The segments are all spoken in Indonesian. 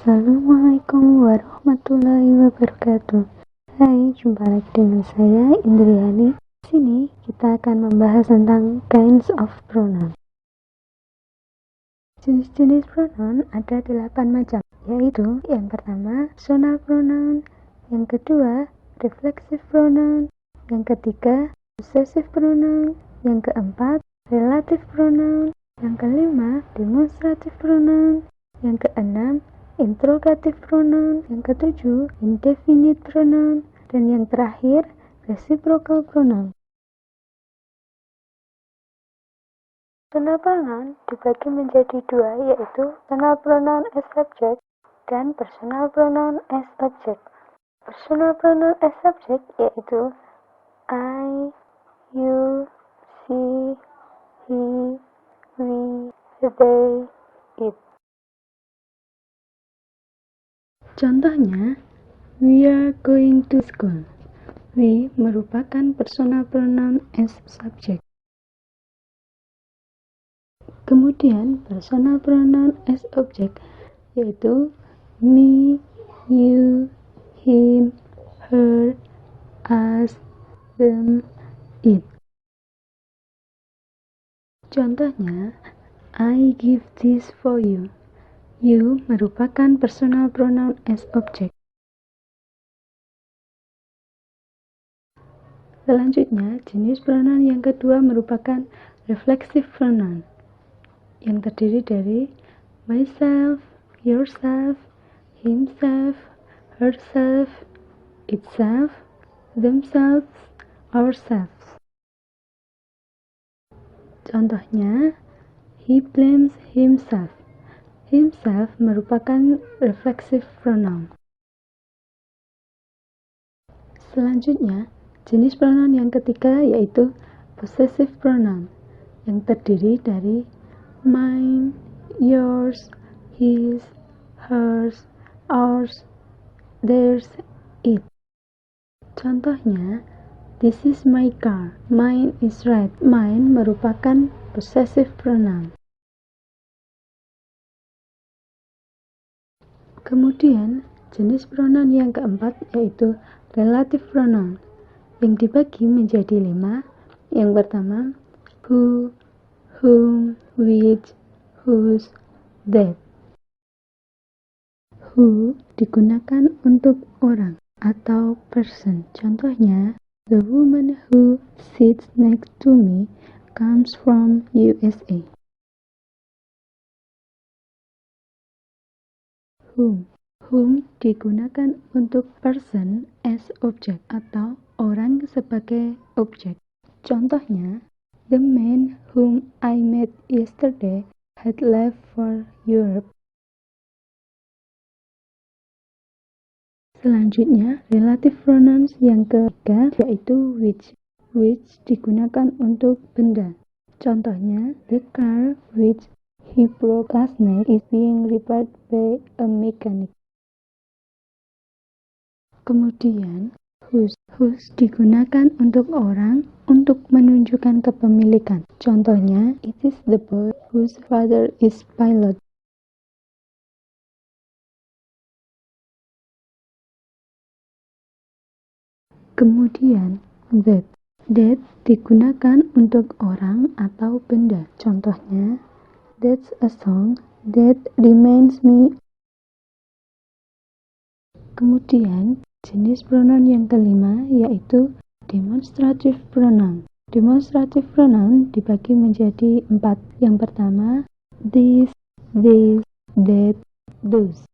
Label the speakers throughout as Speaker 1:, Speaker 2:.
Speaker 1: Assalamualaikum warahmatullahi wabarakatuh. Hai, jumpa lagi dengan saya Indriani. Di sini kita akan membahas tentang kinds of pronoun. Jenis-jenis pronoun ada 8 macam, yaitu yang pertama personal pronoun, yang kedua reflexive pronoun, yang ketiga possessive pronoun, yang keempat relative pronoun, yang kelima demonstrative pronoun, yang keenam interrogative pronoun, yang ketujuh indefinite pronoun, dan yang terakhir reciprocal pronoun. Personal pronoun dibagi menjadi dua, yaitu personal pronoun as subject dan personal pronoun as object. Personal pronoun as subject yaitu I, you, she, he, we, they, it. Contohnya, we are going to school. We merupakan personal pronoun as subject. Kemudian, personal pronoun as object yaitu me, you, him, her, us, them, it. Contohnya, I give this for you. You merupakan personal pronoun as object. Selanjutnya, jenis pronoun yang kedua merupakan reflexive pronoun yang terdiri dari myself, yourself, himself, herself, itself, themselves, ourselves. Contohnya, he blames himself. Himself merupakan reflexive pronoun. Selanjutnya, jenis pronoun yang ketiga yaitu possessive pronoun yang terdiri dari mine, yours, his, hers, ours, theirs, it. Contohnya, this is my car. Mine is red. Mine merupakan possessive pronoun. Kemudian, jenis pronoun yang keempat yaitu relative pronoun yang dibagi menjadi 5. Yang pertama, who, whom, which, whose, that. Who digunakan untuk orang atau person. Contohnya, the woman who sits next to me comes from USA. Whom digunakan untuk person as object atau orang sebagai objek. Contohnya, the man whom I met yesterday had left for Europe. Selanjutnya, relative pronouns yang ketiga yaitu which digunakan untuk benda. Contohnya, the car which he broke last night is being repaired by a mechanic. Kemudian, whose digunakan untuk orang untuk menunjukkan kepemilikan. Contohnya, it is the boy whose father is pilot. Kemudian, that digunakan untuk orang atau benda. Contohnya, that's a song that reminds me. Kemudian, jenis pronoun yang kelima yaitu demonstrative pronoun. Demonstrative pronoun dibagi menjadi 4. Yang pertama, this, that, those.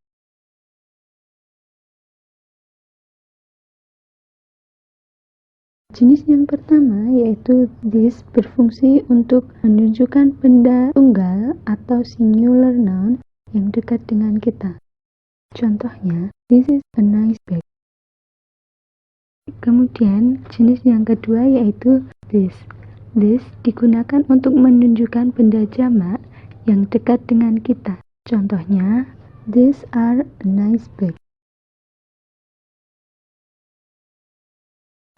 Speaker 1: Jenis yang pertama yaitu this berfungsi untuk menunjukkan benda tunggal atau singular noun yang dekat dengan kita. Contohnya, this is a nice bag. Kemudian, jenis yang kedua yaitu this. This digunakan untuk menunjukkan benda jamak yang dekat dengan kita. Contohnya, these are a nice bag.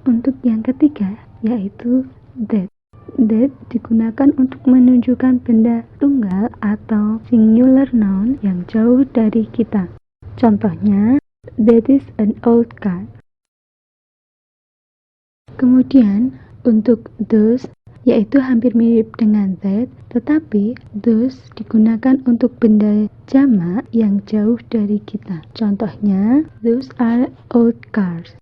Speaker 1: Untuk yang ketiga, yaitu that. That digunakan untuk menunjukkan benda tunggal atau singular noun yang jauh dari kita. Contohnya, that is an old car. Kemudian, untuk those, yaitu hampir mirip dengan that, tetapi those digunakan untuk benda jamak yang jauh dari kita. Contohnya, those are old cars.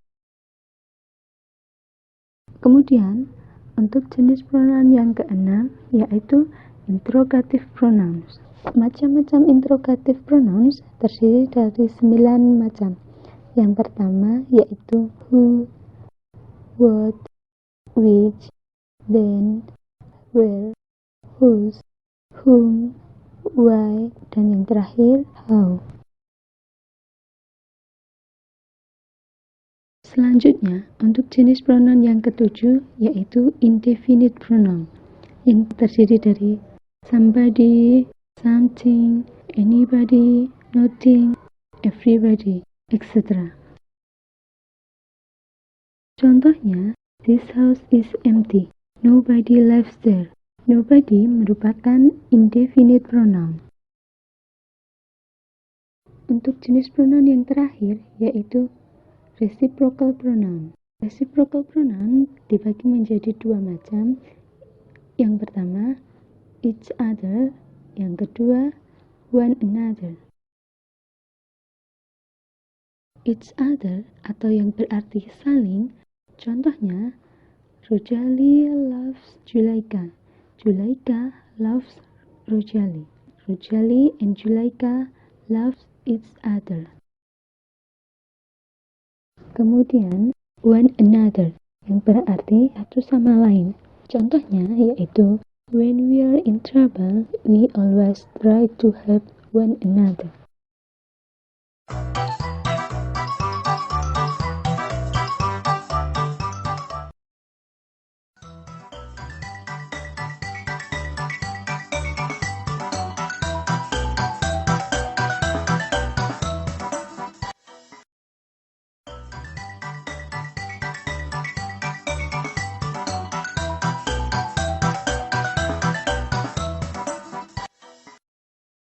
Speaker 1: Kemudian, untuk jenis pronoun yang keenam, yaitu interrogative pronouns. Macam-macam interrogative pronouns terdiri dari 9 macam. Yang pertama yaitu who, what, which, then, where, whose, whom, why, dan yang terakhir how. Selanjutnya, untuk jenis pronoun yang ketujuh yaitu indefinite pronoun yang terdiri dari somebody, something, anybody, nothing, everybody, etc. Contohnya, this house is empty. Nobody lives there. Nobody merupakan indefinite pronoun. Untuk jenis pronoun yang terakhir yaitu reciprocal pronoun. Reciprocal pronoun dibagi menjadi 2 macam. Yang pertama, each other. Yang kedua, one another. Each other atau yang berarti saling. Contohnya, Rojali loves Julaika. Julaika loves Rojali. Rojali and Julaika loves each other. Kemudian, one another yang berarti satu sama lain. Contohnya yaitu when we are in trouble, we always try to help one another.